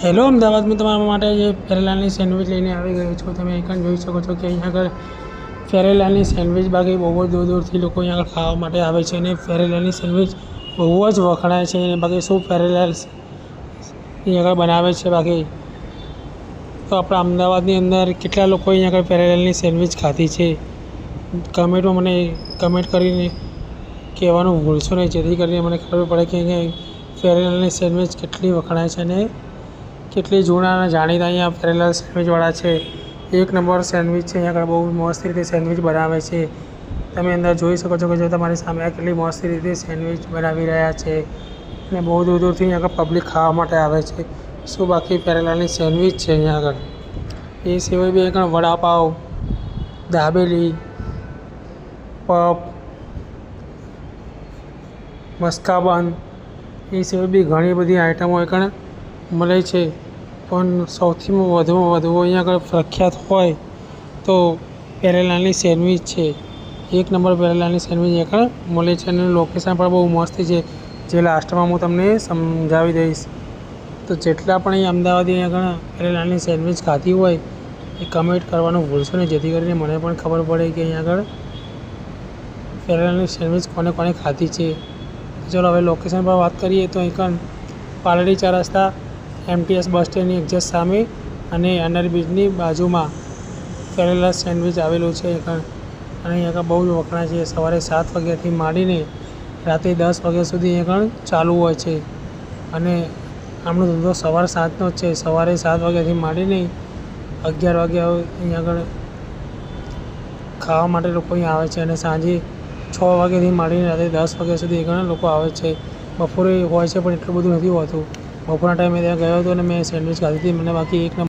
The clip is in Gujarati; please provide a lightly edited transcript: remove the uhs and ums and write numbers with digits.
હેલો, અમદાવાદમાં તમારા માટે જે ફેરેલાલની સેન્ડવિચ લઈને આવી ગયો છું. તમે અહીં જોઈ શકો છો કે અહીંયા આગળ ફેરેલાલની સેન્ડવિચ બાકી બહુ જ દૂર દૂરથી લોકો અહીંયા આગળ ખાવા માટે આવે છે અને ફેરેલાલની સેન્ડવિચ બહુ જ વખણાય છે. અને બાકી શું ફેરેલાલ અહીંયા આગળ બનાવે છે બાકી તો આપણા અમદાવાદની અંદર કેટલા લોકો અહીંયા આગળ ફેરેલાલની સેન્ડવિચ ખાધી છે કમેન્ટમાં મને કમેન્ટ કરીને કહેવાનું ભૂલશો નહીં, જેથી કરીને મને ખબર પડે કે અહીંયા ફેરેલાલની સેન્ડવિચ કેટલી વખણાય છે અને કેટલી જૂના અને જાણીતા અહીંયા ફેરેલાલ સેન્ડવિચવાળા છે. એક નંબર સેન્ડવિચ છે. અહીંયા આગળ બહુ મસ્ત રીતે સેન્ડવિચ બનાવે છે. તમે અંદર જોઈ શકો છો કે જો તમારી સામે આ કેટલી મસ્ત રીતે સેન્ડવિચ બનાવી રહ્યા છે અને બહુ દૂર દૂરથી અહીંયા આગળ પબ્લિક ખાવા માટે આવે છે. શું બાકી ફેરેલાલની સેન્ડવિચ છે અહીંયા આગળ. એ સિવાય બી આગળ વડાપાવ, દાબેલી, પફ, મસ્કાબન એ સિવાય બી ઘણી બધી આઈટમો આગળ મળે છે. પણ સૌથી વધુમાં વધુ અહીંયા આગળ પ્રખ્યાત હોય તો ફેરેલાલની સેન્ડવિચ છે. એક નંબર ફેરેલાલની સેન્ડવિચ આગળ મળે છે અને લોકેશન પણ બહુ મસ્ત છે, જે લાસ્ટમાં હું તમને સમજાવી દઈશ. તો જેટલા પણ અહીં અમદાવાદી આગળ ફેરેલાલની સેન્ડવિચ ખાધી હોય એ કમેન્ટ કરવાનું ભૂલશો નહીં, જેથી કરીને મને પણ ખબર પડે કે અહીં આગળ ફેરેલાલની સેન્ડવિચ કોને કોને ખાધી છે. ચલો હવે લોકેશન પર વાત કરીએ તો અહીં પાલડી 4 રસ્તા MTS બસ સ્ટેન્ડની એક્ઝેક્ટ સામે અને અંડરબ્રિજની બાજુમાં ફેરેલાલ સેન્ડવિચ આવેલું છે. અને અહીંયા બહુ જ વખણાય છે. સવારે 7 વાગ્યાથી માંડીને રાત્રે 10 વાગ્યા સુધી અહીંયા ચાલુ હોય છે અને આમનો ધંધો સવાર 7નો જ છે. સવારે 7 વાગ્યાથી માંડીને 11 વાગ્યા અહીંયા આગળ ખાવા માટે લોકો અહીંયા આવે છે અને સાંજે 6 વાગ્યાથી માંડીને રાત્રે 10 વાગ્યા સુધી ઘણા લોકો આવે છે. બપોરે હોય છે પણ એટલું બધું નથી હોતું. બપોરના ટાઈમે ત્યાં ગયો હતો અને મેં સેન્ડવિચ ખાધી હતી. મને બાકી એક નંબર